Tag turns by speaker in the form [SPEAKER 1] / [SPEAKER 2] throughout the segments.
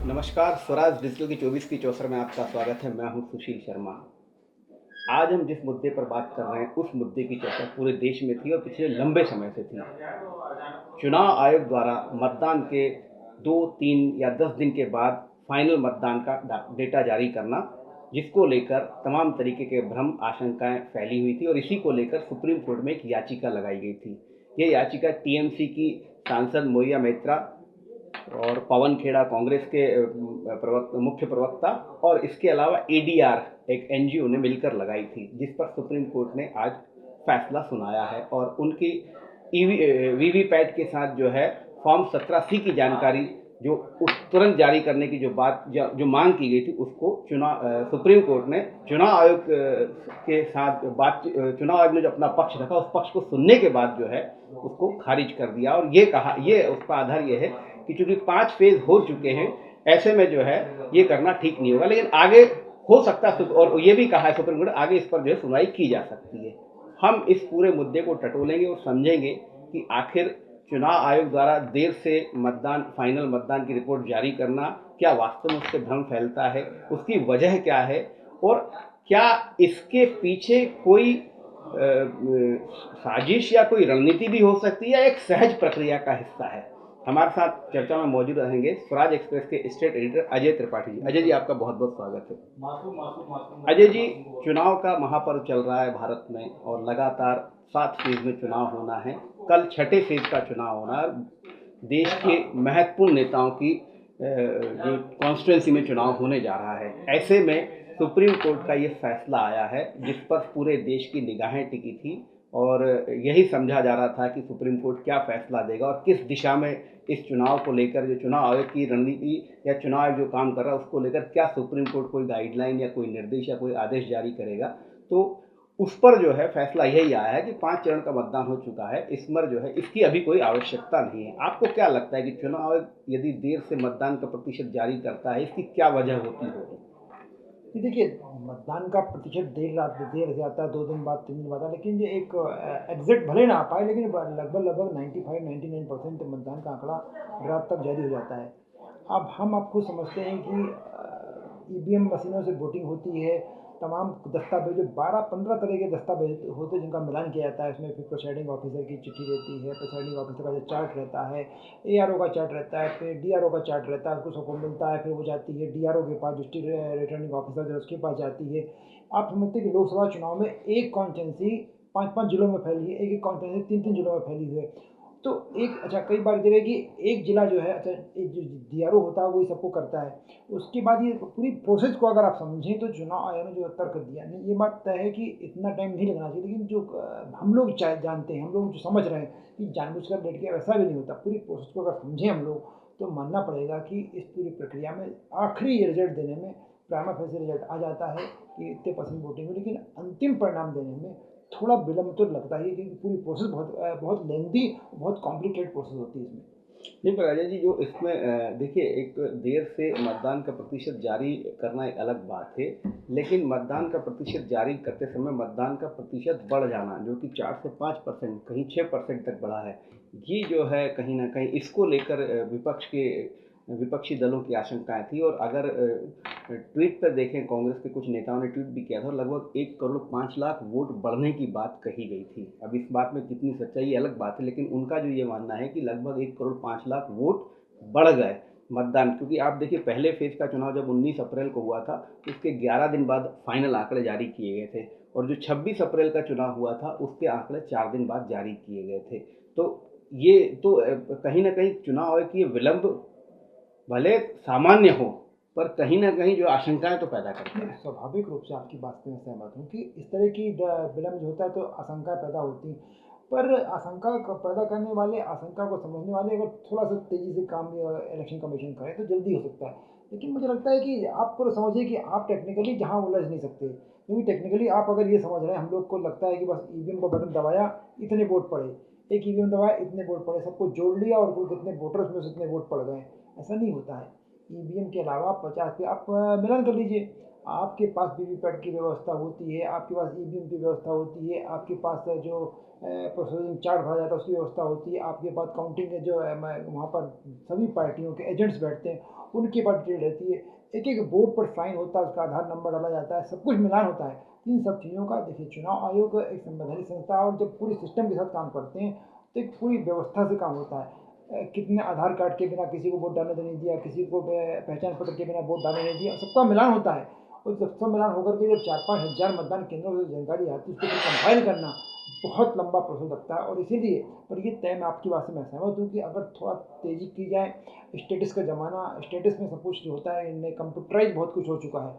[SPEAKER 1] नमस्कार, स्वराज डिजिटल की 24 की चौसर में आपका स्वागत है। मैं हूं सुशील शर्मा। आज हम जिस मुद्दे पर बात कर रहे हैं, उस मुद्दे की चर्चा पूरे देश में थी और पिछले लंबे समय से थी। चुनाव आयोग द्वारा मतदान के 2, 3 या 10 दिन के बाद फाइनल मतदान का डेटा जारी करना, जिसको लेकर तमाम तरीके के भ्रम, आशंकाएं फैली हुई थी और इसी को लेकर सुप्रीम कोर्ट में एक याचिका लगाई गई थी। ये याचिका टीएमसी की सांसद मौर्या मैत्रा और पवन खेड़ा कांग्रेस के मुख्य प्रवक्ता और इसके अलावा एडीआर एक एनजीओ ने मिलकर लगाई थी, जिस पर सुप्रीम कोर्ट ने आज फैसला सुनाया है और उनकी वीवीपैट के साथ जो है फॉर्म 17C की जानकारी जो उस तुरंत जारी करने की जो मांग की गई थी, उसको सुप्रीम कोर्ट ने चुनाव आयोग के साथ चुनाव आयोग ने जो अपना पक्ष रखा, उस पक्ष को सुनने के बाद जो है उसको खारिज कर दिया और ये उसका आधार ये है कि चूंकि 5 फेज हो चुके हैं, ऐसे में जो है ये करना ठीक नहीं होगा, लेकिन आगे हो सकता है और ये भी कहा है सुप्रीम कोर्ट आगे इस पर जो है सुनवाई की जा सकती है। हम इस पूरे मुद्दे को टटोलेंगे और समझेंगे कि आखिर चुनाव आयोग द्वारा देर से फाइनल मतदान की रिपोर्ट जारी करना क्या वास्तव में उससे भ्रम फैलता है, उसकी वजह क्या है और क्या इसके पीछे कोई साजिश या कोई रणनीति भी हो सकती है या एक सहज प्रक्रिया का हिस्सा है। हमारे साथ चर्चा में मौजूद रहेंगे स्वराज एक्सप्रेस के स्टेट एडिटर अजय त्रिपाठी जी। अजय जी, आपका बहुत बहुत स्वागत है। अजय जी, चुनाव का महापर्व चल रहा है भारत में और लगातार 7 फेज में चुनाव होना है। कल 6ठे फेज का चुनाव होना है। देश के महत्वपूर्ण नेताओं की जो कॉन्स्टिट्यूंसी में चुनाव होने जा रहा है, ऐसे में सुप्रीम कोर्ट का ये फैसला आया है जिस पर पूरे देश की निगाहें टिकी थी और यही समझा जा रहा था कि सुप्रीम कोर्ट क्या फैसला देगा और किस दिशा में इस चुनाव को लेकर जो चुनाव आयोग की रणनीति या चुनाव आयोग जो काम कर रहा है उसको लेकर क्या सुप्रीम कोर्ट कोई गाइडलाइन या कोई निर्देश या कोई आदेश जारी करेगा। तो उस पर जो है फैसला यही आया है कि 5 चरण का मतदान हो चुका है, इस पर जो है इसकी अभी कोई आवश्यकता नहीं है। आपको क्या लगता है कि चुनाव आयोग यदि देर से मतदान का प्रतिशत जारी करता है, इसकी क्या वजह होती होगी?
[SPEAKER 2] कि देखिए, मतदान का प्रतिशत देर से आता है, 2 दिन बाद, 3 दिन बाद आता है, लेकिन ये एक एग्ज़ैक्ट भले ना आ पाए, लेकिन लगभग 95-99% मतदान का आंकड़ा रात तक जारी हो जाता है। अब हम आपको समझते हैं कि ईवीएम मशीनों से वोटिंग होती है, तमाम दस्तावेज, 12-15 तरह के दस्तावेज होते हैं जिनका मिलान किया जाता है। इसमें फिर प्रिसाइडिंग ऑफिसर की चिट्ठी रहती है, प्रिसाइडिंग ऑफिसर का जो चार्ट रहता है, एआरओ का चार्ट रहता है, फिर डीआरओ का चार्ट रहता है, उसको सबको मिलता है, फिर वो जाती है डीआरओ के पास, डिस्ट्रिक्ट रिटर्निंग ऑफिसर जो उसके पास जाती है। आप समझते हैं कि लोकसभा चुनाव में एक कॉन्स्टिट्यूंसी 5-5 जिलों में फैली है, एक कॉन्स्टिट्यूंसी 3-3 जिलों में फैली हुई है। तो एक अच्छा, कई बार देखिए कि एक जिला जो है, अच्छा, एक जो डीआरओ होता है वही सबको करता है। उसके बाद ये पूरी प्रोसेस को अगर आप समझें तो चुनाव आयोग ने जो तर्क दिया नहीं, ये बात तय है कि इतना टाइम नहीं लगना चाहिए, लेकिन जो हम लोग जानते हैं, हम लोग जो समझ रहे हैं कि जानबूझकर लेट गया, वैसा भी नहीं होता। पूरी प्रोसेस को अगर समझें हम लोग तो मानना पड़ेगा कि इस पूरी प्रक्रिया में आखिरी रिजल्ट देने में प्राइमा फेसी रिजल्ट आ जाता है कि इतने परसेंट वोटिंग हुई, लेकिन अंतिम परिणाम देने में थोड़ा विलम्ब तो लगता ही है, क्योंकि पूरी प्रोसेस बहुत लेंदी, बहुत कॉम्प्लिकेटेड प्रोसेस होती है इसमें।
[SPEAKER 1] नहीं, पर अजय जी, जो इसमें देखिए, एक देर से मतदान का प्रतिशत जारी करना एक अलग बात है, लेकिन मतदान का प्रतिशत जारी करते समय मतदान का प्रतिशत बढ़ जाना, जो कि 4 से 5%, कहीं 6% तक बढ़ा है, ये जो है कहीं ना कहीं इसको लेकर विपक्षी दलों की आशंकाएं थी। और अगर ट्वीट पर देखें, कांग्रेस के कुछ नेताओं ने ट्वीट भी किया था और लगभग 1,05,00,000 वोट बढ़ने की बात कही गई थी। अब इस बात में कितनी सच्चाई अलग बात है, लेकिन उनका जो ये मानना है कि लगभग 1,05,00,000 वोट बढ़ गए मतदान, क्योंकि आप देखिए पहले फेज का चुनाव जब 19 अप्रैल को हुआ था, उसके 11 दिन बाद फाइनल आंकड़े जारी किए गए थे और जो 26 अप्रैल का चुनाव हुआ था उसके आंकड़े 4 दिन बाद जारी किए गए थे। तो ये तो कहीं ना कहीं चुनाव आयोग की विलंब भले सामान्य हो, पर कहीं ना कहीं जो आशंकाएं तो पैदा करता
[SPEAKER 2] नहीं,
[SPEAKER 1] है।
[SPEAKER 2] स्वाभाविक रूप से आपकी बात से मैं सहमत हूँ कि इस तरह की विलम्ब जो होता है तो आशंकाएं पैदा होती हैं। पर पैदा करने वाले, आशंका को समझने वाले अगर थोड़ा सा तेज़ी से काम इलेक्शन कमीशन करे तो जल्दी हो सकता है। लेकिन मुझे लगता है कि आप पूरा समझिए कि आप टेक्निकली जहाँ उलझ नहीं सकते, क्योंकि टेक्निकली आप अगर ये समझ रहे हैं, हम लोग को लगता है कि बस ईवीएम का बटन दबाया, इतने वोट पड़े, एक ईवीएम दबाया, इतने वोट पड़े, सबको जोड़ लिया और कुल कितने वोटर्स में से इतने वोट पड़ गए। ऐसा नहीं होता है। ईवीएम के अलावा 50 पे आप मिलान कर लीजिए। आपके पास वीवीपैट की व्यवस्था होती है, आपके पास ईवीएम की व्यवस्था होती है, आपके पास जो प्रोसेसिंग चार्ट भरा जाता है उसकी व्यवस्था होती है, आपके पास काउंटिंग है जो वहाँ पर सभी पार्टियों के एजेंट्स बैठते हैं, उनके पास डिटेल रहती है, एक एक बोर्ड पर साइन होता है, उसका आधार नंबर डाला जाता है, सब कुछ मिलान होता है। इन सब चीज़ों का देखिए, चुनाव आयोग एक संवैधानिक संस्था है और जब पूरी सिस्टम के साथ काम करते हैं तो एक पूरी व्यवस्था से काम होता है। कितने आधार कार्ड के बिना किसी को वोट डालने नहीं दिया, किसी को पहचान पत्र के बिना वोट डालने नहीं दिया, सबका मिलान होता है। और जब सब मिलान होकर के जब 4-5 हज़ार मतदान केंद्रों से जानकारी आती है, उसको फिर कंपाइल करना बहुत लंबा प्रोसेस लगता है। और इसीलिए पर ये तय मैं आपकी बात से मैं सहमत हूँ कि अगर थोड़ा तेज़ी की जाए, स्टेटस का ज़माना, स्टेटस में सब कुछ होता है, कंप्यूटराइज बहुत कुछ हो चुका है,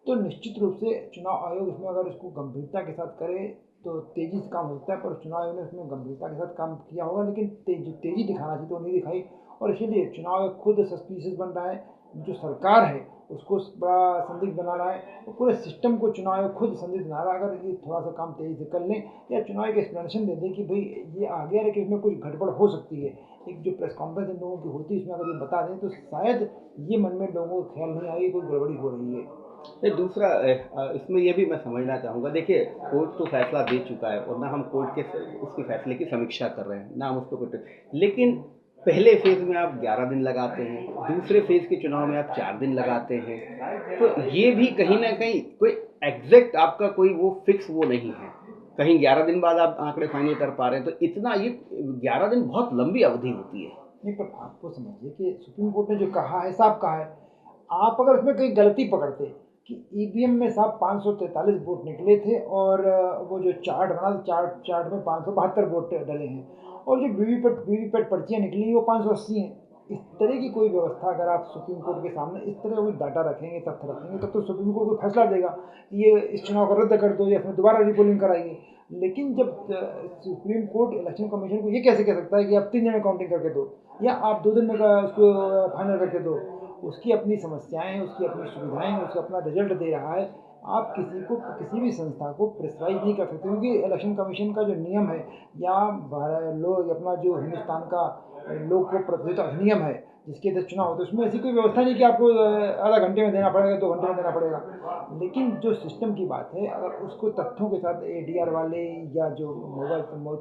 [SPEAKER 2] तो निश्चित रूप से चुनाव आयोग इसमें अगर इसको गंभीरता के साथ करे तो तेज़ी से काम होता है। पर चुनाव आयोग ने इसमें गंभीरता के साथ काम किया होगा, लेकिन तेज़ी दिखाना चाहिए तो नहीं दिखाई। और इसीलिए चुनाव आयोग खुद सस्पिशियस बन रहा है, जो सरकार है उसको बड़ा संदिग्ध बना रहा है, और पूरे सिस्टम को चुनाव आयोग खुद संदिग्ध बना रहा है। अगर ये थोड़ा सा काम तेज़ी से कर लें या चुनाव एक एक्सप्लेनेशन दे दें कि भाई ये आ गया है कि इसमें कुछ गड़बड़ हो सकती है, एक जो प्रेस कॉन्फ्रेंस इन लोगों की होती है उसमें अगर ये बता दें तो शायद ये मन में लोगों को ख्याल नहीं आएगी कोई गड़बड़ी हो रही है।
[SPEAKER 1] ये दूसरा इसमें ये भी मैं समझना चाहूँगा, देखिए कोर्ट तो फैसला दे चुका है और ना हम कोर्ट के उसके फैसले की समीक्षा कर रहे हैं, ना हम उसको कुछ, लेकिन पहले फेज़ में आप 11 दिन लगाते हैं, दूसरे फेज़ के चुनाव में आप 4 दिन लगाते हैं, तो ये भी कहीं न कहीं कोई एग्ज़ैक्ट आपका कोई वो फिक्स वो नहीं है। कहीं 11 दिन बाद आप आंकड़े फाइनल कर पा रहे हैं, तो इतना ये 11 दिन बहुत लंबी अवधि होती है।
[SPEAKER 2] नहीं, पर आपको समझिए कि सुप्रीम कोर्ट ने जो कहा है साफ कहा है। आप अगर उसमें कोई गलती पकड़ते कि ईवीएम में साहब 543 वोट निकले थे और वो जो चार्ट बना था, चार्ट में 572 वोट डले हैं, और जो वीवीपैट पर्चियाँ निकली वो 580 हैं। इस तरह की कोई व्यवस्था अगर आप सुप्रीम कोर्ट के सामने इस तरह कोई डाटा रखेंगे, तथ्य रखेंगे, तब तो सुप्रीम कोर्ट कोई फैसला देगा कि ये इस चुनाव को रद्द कर दो या इसमें दोबारा रिपोलिंग कराइए। लेकिन जब सुप्रीम कोर्ट इलेक्शन कमीशन को ये कैसे कह सकता है कि आप 3 दिन में काउंटिंग करके दो या आप 2 दिन में उसको फाइनल करके दो, उसकी अपनी समस्याएं हैं, उसकी अपनी सुविधाएं हैं, उसका अपना रिजल्ट दे रहा है। आप किसी को, किसी भी संस्था को प्रेशराइज नहीं कर सकते, क्योंकि इलेक्शन कमीशन का जो नियम है या लोग अपना जो हिंदुस्तान का लोक प्रतिनिधित्व अधिनियम है जिसके तहत चुनाव होते हैं, उसमें ऐसी कोई व्यवस्था नहीं कि आपको आधा घंटे में देना पड़ेगा, 2 घंटे में देना पड़ेगा। लेकिन जो सिस्टम की बात है, अगर उसको तथ्यों के साथ एडीआर वाले या जो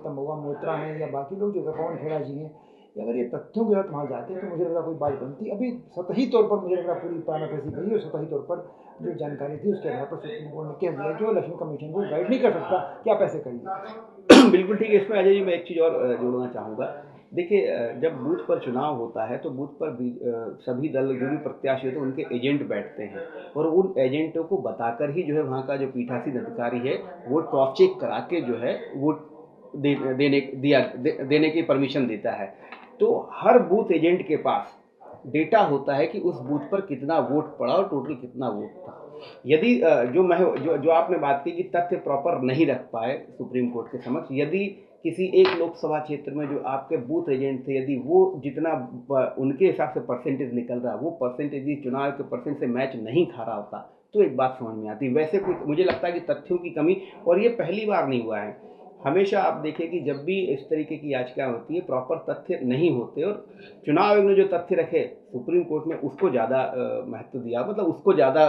[SPEAKER 2] महुआ मोत्रा हैं या बाकी लोग जो पवन खेड़ा जी हैं, अगर ये तथ्यों के साथ वहाँ जाते हैं तो मुझे लगता कोई बात बनती। अभी सतही तौर पर मुझे लग रहा पूरी प्राणा गई और सतही तौर पर जो जानकारी थी उसके आधार पर सुप्रीम कोर्ट ने कह दिया कि वो इलेक्शन कमीशन को गाइड नहीं कर सकता कि आप ऐसे करिए।
[SPEAKER 1] बिल्कुल ठीक है। इसमें अजय जी मैं एक चीज़ और जोड़ना चाहूँगा। देखिए जब बूथ पर चुनाव होता है तो बूथ पर सभी दल जो भी प्रत्याशी होते हैं उनके एजेंट बैठते हैं और उन एजेंटों को बताकर ही जो है वहाँ का जो पीठासीन अधिकारी है वो क्रॉस चेक करा के जो है वो देने की परमिशन देता है। तो हर बूथ एजेंट के पास डेटा होता है कि उस बूथ पर कितना वोट पड़ा और टोटल कितना वोट था। यदि जो आपने बात की कि तथ्य प्रॉपर नहीं रख पाए सुप्रीम कोर्ट के समक्ष, यदि किसी एक लोकसभा क्षेत्र में जो आपके बूथ एजेंट थे यदि वो जितना उनके हिसाब से परसेंटेज निकल रहा वो परसेंटेज चुनाव के परसेंट से मैच नहीं खा रहा होता तो एक बात समझ में आती। वैसे कोई मुझे लगता है कि तथ्यों की कमी, और ये पहली बार नहीं हुआ है, हमेशा आप देखिए कि जब भी इस तरीके की याचिका होती है प्रॉपर तथ्य नहीं होते और चुनाव आयोग ने जो तथ्य रखे सुप्रीम कोर्ट में उसको ज़्यादा महत्व दिया, मतलब उसको ज़्यादा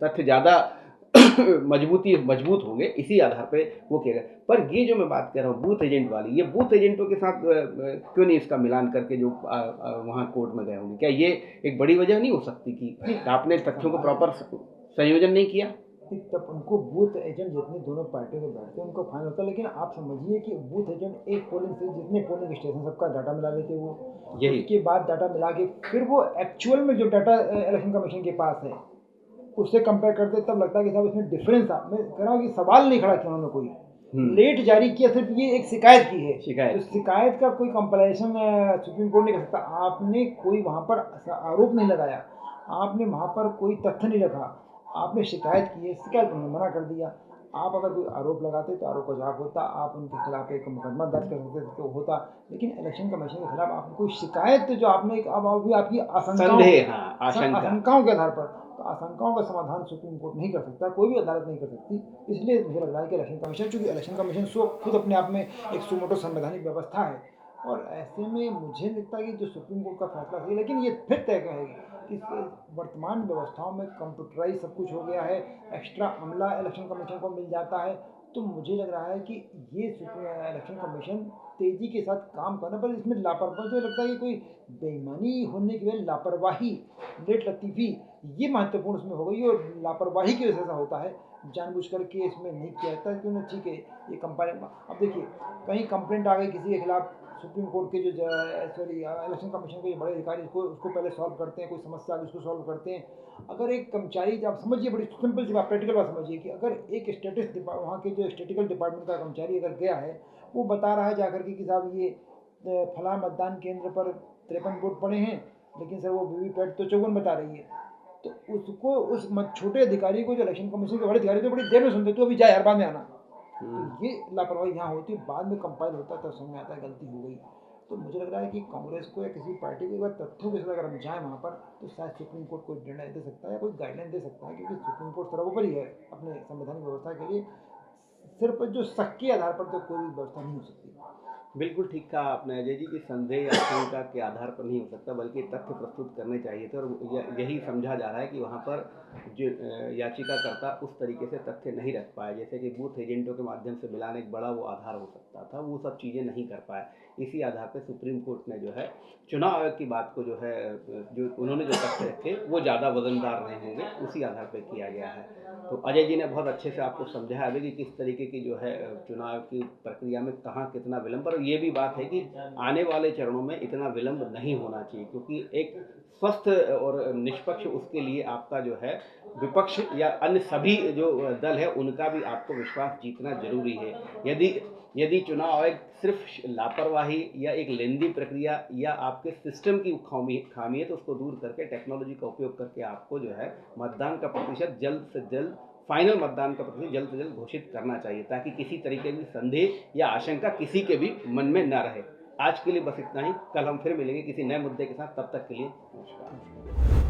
[SPEAKER 1] तथ्य ज़्यादा मजबूत होंगे इसी आधार पे वो किया गया। पर ये जो मैं बात कर रहा हूँ बूथ एजेंट वाली, ये बूथ एजेंटों के साथ क्यों नहीं इसका मिलान करके जो वहाँ कोर्ट में गए होंगे, क्या ये एक बड़ी वजह नहीं हो सकती कि आपने तथ्यों को प्रॉपर संयोजन नहीं किया?
[SPEAKER 2] तब उनको बूथ एजेंट जितने दोनों पार्टियों के बैठते हैं उनको फाइन होता है। लेकिन आप समझिए कि बूथ एजेंट एक पोलिंग से जितने पोलिंग स्टेशन सबका डाटा मिला लेते वो,
[SPEAKER 1] यही
[SPEAKER 2] उसके बाद डाटा मिला के फिर वो एक्चुअल में जो डाटा इलेक्शन कमीशन के पास है उससे कंपेयर करते तब लगता है कि साहब इसमें डिफरेंस था। मैं कह रहा हूँ कि सवाल नहीं खड़ा किया उन्होंने, कोई लेट जारी किया, सिर्फ ये एक शिकायत की है।
[SPEAKER 1] शिकायत,
[SPEAKER 2] तो शिकायत का कोई कंपैरिजन सुप्रीम कोर्ट नहीं कर सकता। आपने कोई वहाँ पर आरोप नहीं लगाया, आपने वहाँ पर कोई तथ्य नहीं रखा, आपने शिकायत की है, शिकायत उन्होंने मना कर दिया। आप अगर कोई आरोप लगाते तो आरोप का जवाब होता, आप उनके खिलाफ एक मुकदमा दर्ज कर सकते तो होता। लेकिन इलेक्शन कमीशन के खिलाफ आपने कोई शिकायत जो आपने अब अभी आपकी आशंकाओं के आधार पर, तो आशंकाओं का समाधान सुप्रीम कोर्ट नहीं कर सकता, कोई भी अदालत नहीं कर सकती। इसलिए मुझे लग रहा है कि इलेक्शन कमीशन, चूँकि इलेक्शन कमीशन खुद अपने आप में एक सुमोटो संवैधानिक व्यवस्था है, और ऐसे में मुझे लगता है कि जो सुप्रीम कोर्ट का फैसला सही है, लेकिन ये फिर तय करेगी कि वर्तमान व्यवस्थाओं में कंप्यूटराइज सब कुछ हो गया है, एक्स्ट्रा अमला इलेक्शन कमीशन को मिल जाता है। तो मुझे लग रहा है कि ये इलेक्शन कमीशन तेज़ी के साथ काम करना, पर इसमें लापरवाही, मुझे लगता है कि कोई बेईमानी होने की वजह लापरवाही, लेट लतीफ़ी, ये महत्वपूर्ण इसमें हो गई, और लापरवाही की वजह से ऐसा होता है, जानबूझ करके इसमें नहीं किया जाता है। क्यों ना, ठीक है, ये कंपनी, अब देखिए कहीं कंप्लेंट आ गई किसी के खिलाफ, सुप्रीम कोर्ट के जो सॉरी इलेक्शन कमीशन के जो बड़े अधिकारी, उसको पहले सॉल्व करते हैं, कोई समस्या आ गई उसको सॉल्व करते हैं। अगर एक कर्मचारी, आप समझिए, बड़ी सिंपल सी बात, प्रैक्टिकल बात समझिए, कि अगर एक वहाँ के जो स्टेटिकल डिपार्टमेंट का कर्मचारी अगर गया है, वो बता रहा है जाकर के कि साहब ये फलां मतदान केंद्र पर 53 वोट पड़े हैं, लेकिन सर वो वीवीपैट तो 54 बता रही है, तो उसको, उस छोटे अधिकारी को, जो इलेक्शन कमीशन के बड़े अधिकारी, तो बड़ी देर में सुनते, तो अभी जाए यार, बाद में आना। तो ये लापरवाही यहाँ होती है, बाद में कंपाइल होता है तो समझ में आता है गलती हो गई। तो मुझे लग रहा है कि कांग्रेस को या किसी पार्टी को एक बार तथ्यों के साथ अगर हम जाएँ वहाँ पर, तो शायद सुप्रीम कोर्ट कोई निर्णय दे सकता है या कोई गाइडलाइन दे सकता है, क्योंकि सुप्रीम कोर्ट सर्वोपरि है अपने संवैधानिक व्यवस्था के लिए। सिर्फ जो शक के आधार पर तो कोई भी व्यवस्था नहीं हो सकती।
[SPEAKER 1] बिल्कुल ठीक कहा आपने अजय जी कि संदेह या आशंका के आधार पर नहीं हो सकता, बल्कि तथ्य प्रस्तुत करने चाहिए थे, और यही समझा जा रहा है कि वहाँ पर जो याचिकाकर्ता उस तरीके से तथ्य नहीं रख पाए, जैसे कि बूथ एजेंटों के माध्यम से मिलान एक बड़ा वो आधार हो सकता था, वो सब चीज़ें नहीं कर पाए। इसी आधार पर सुप्रीम कोर्ट ने जो है चुनाव आयोग की बात को जो है, जो उन्होंने जो तथ्य रखे वो ज़्यादा वजनदार नहीं होंगे, उसी आधार पर किया गया है। तो अजय जी ने बहुत अच्छे से आपको समझाया अभी कि किस तरीके की जो है चुनाव की प्रक्रिया में कहाँ कितना विलंब, और ये भी बात है कि आने वाले चरणों में इतना विलंब नहीं होना चाहिए, क्योंकि एक स्वस्थ और निष्पक्ष उसके लिए आपका जो है विपक्ष या अन्य सभी जो दल है उनका भी आपको विश्वास जीतना जरूरी है। यदि यदि चुनाव आयोग सिर्फ लापरवाही या एक लेंदी प्रक्रिया या आपके सिस्टम की खामी है, तो उसको दूर करके टेक्नोलॉजी का उपयोग करके आपको जो है मतदान का प्रतिशत जल्द से जल्द, फाइनल मतदान का प्रतिशत जल्द से जल्द घोषित करना चाहिए, ताकि किसी तरीके की संदेह या आशंका किसी के भी मन में न रहे। आज के लिए बस इतना ही, कल हम फिर मिलेंगे किसी नए मुद्दे के साथ, तब तक के लिए नमस्कार।